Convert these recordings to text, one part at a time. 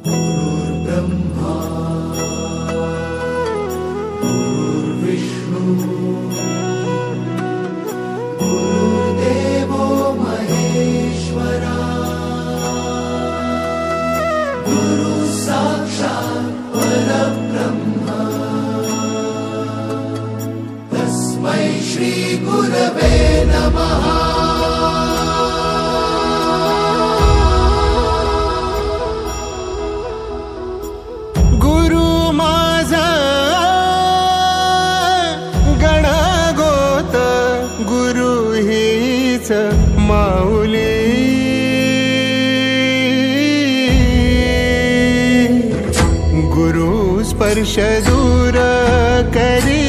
गुरुर्ब्रह्मा गुरुर्विष्णु गुरुर्देवो महेश्वरा गुरु साक्षात् परब्रह्म तस्मै श्री गुरवे नमः। माऊली गुरु स्पर्श दूर करी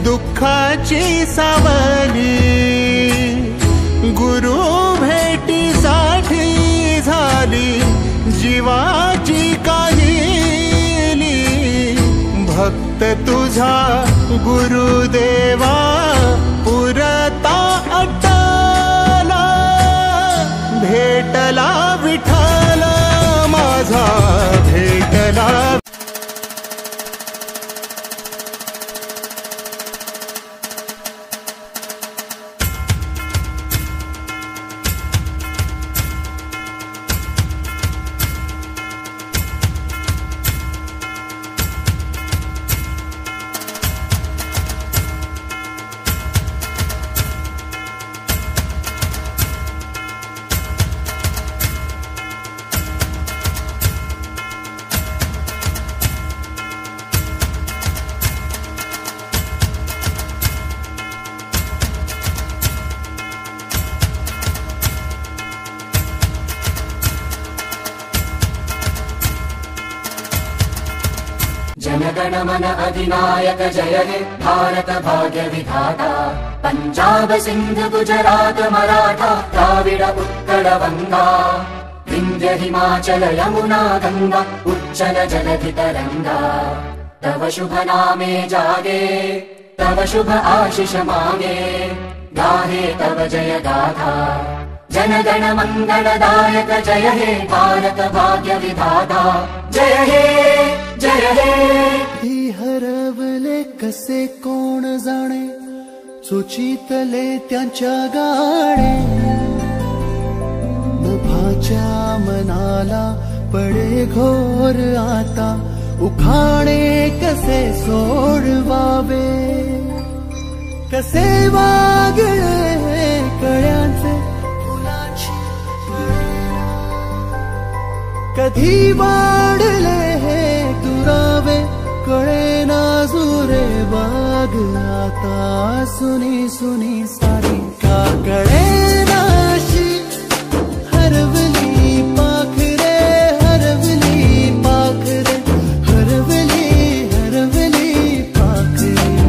दुःखाची सावली गुरु भेटीसाठी झाली जीवाची काहिली भक्त तुझा गुरुदेवा पुरता भेटला विठ्ठल माझा भेटला। जनगण मन अधिनायक जय हे भारत भाग्य विधाता पंजाब सिंध गुजरात मराठा द्राविड उत्कल वंगा विंध्य हिमाचल यमुना गंगा उच्चल जलधि तरंगा तव शुभ नामे जागे तव शुभ आशीष मांगे गाहे तव जय गाथा जनगण मंगलदायक जय हे भारत भाग्य विधाता जय हे जय हे। ही हरवले कसे कोण जाणे सुचितले त्यांच्या गाणे नभाच्या मनाला पडे घोर आता उखाणे कसे सोडवावे कसे वागळे कळ्यांचे फुलाची कधी वाढले हे दुरावे कळे ना जुरे बाग आता सुनी सुनी सारी का कळे नाशी हरवली पाखरे हरवली पाखरे हरवली हरवली पाखरे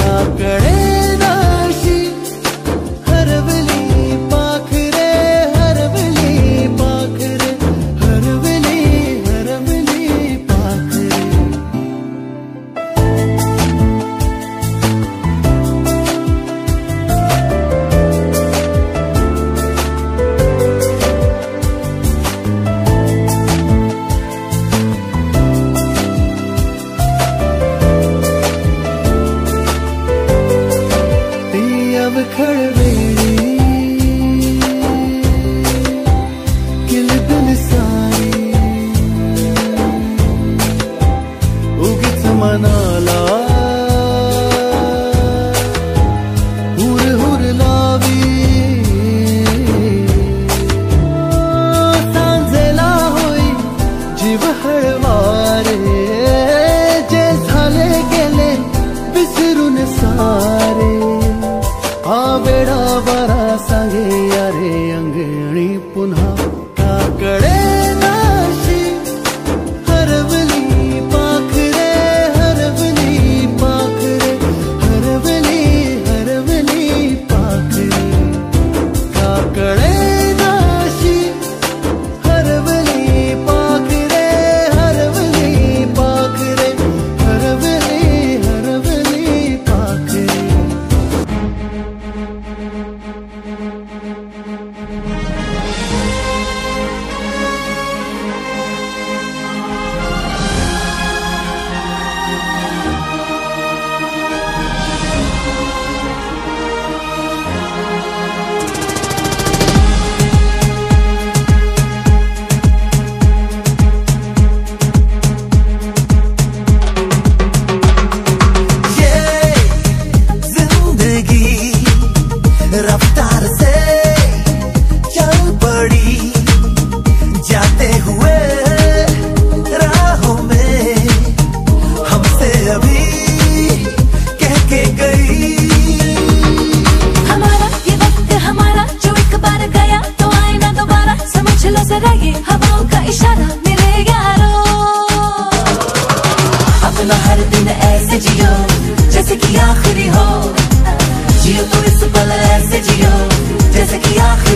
का कळे नाशी हरवली पाखरे हरवली पाखरे हरवली हरवली पाखरे। ती अवखळ वेळी किलबिल सारी उगीच मनाला हुर हुर लावी सांजेला होई जीव हळवारे जे झाले गेले विसरून सारे आवेडा बरा सांगे यारे अंगणी पुन्हा का कळे नाशी हरवली पाखरे हरवली पाखरे हरवली हरवली पाखरे का कळे नाशी हरवली पाखरे हरवली पाखरे हरवली हरवली पाखरे।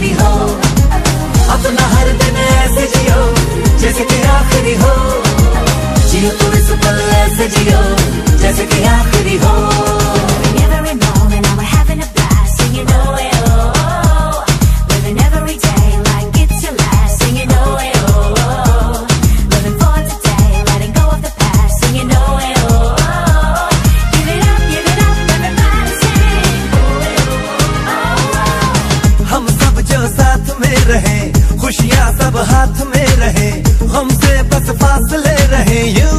आखिरी हो, अपना हर दिन ऐसे जियो जैसे कि आखिरी हो, जियो तो इस पल ऐसे जियो जैसे कि आखिरी हो। Every moment now we're having a blast, singing oh eh oh oh. Living every day like it's your last, singing oh eh oh oh. Living for today, letting go of the past, singing oh eh oh oh. Give it up, everybody sing oh eh oh oh. हम सब जो साथ में रहे, खुशियाँ सब हाथ में रहे, हमसे बस फासले रहे यूं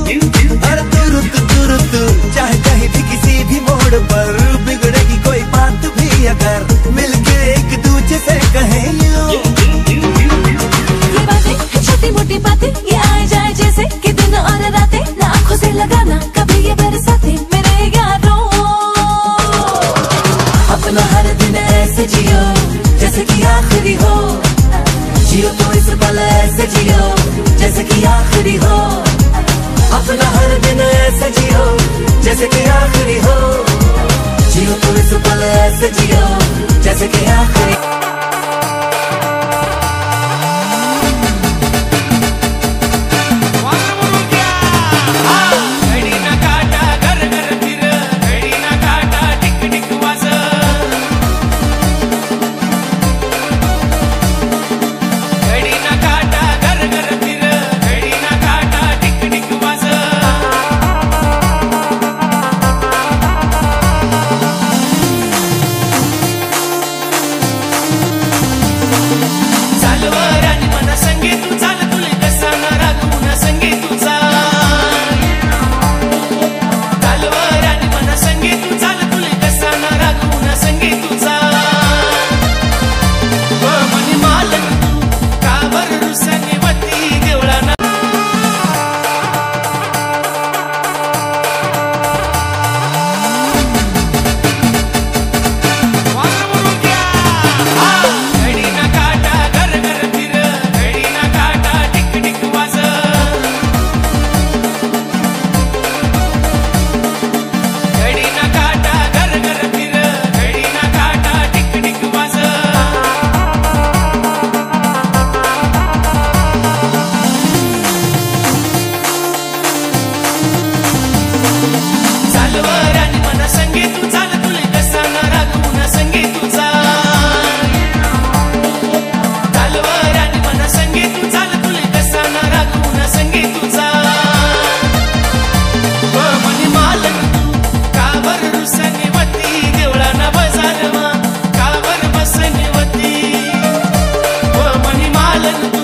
हर तुरंत चाहे कहीं भी किसी भी मोड़ पर बिगड़ेगी कोई बात भी अगर मिलके एक दूजे से कहें यूं। ये बातें छोटी मोटी बातें ये आए जाए जैसे कि दिन और रातें, ना आँखों से लगाना कभी ये बरसाते मेरे यारों। अपना हर दिन ऐसे जियो जैसे कि आखिरी हो, जियो तो इस पल ऐसे जियो जैसे कि आखिरी हो, अपना हर दिन ऐसे जियो जैसे कि आखिरी हो, जियो तो इस पल ऐसे जियो जैसे कि आखिरी। मालन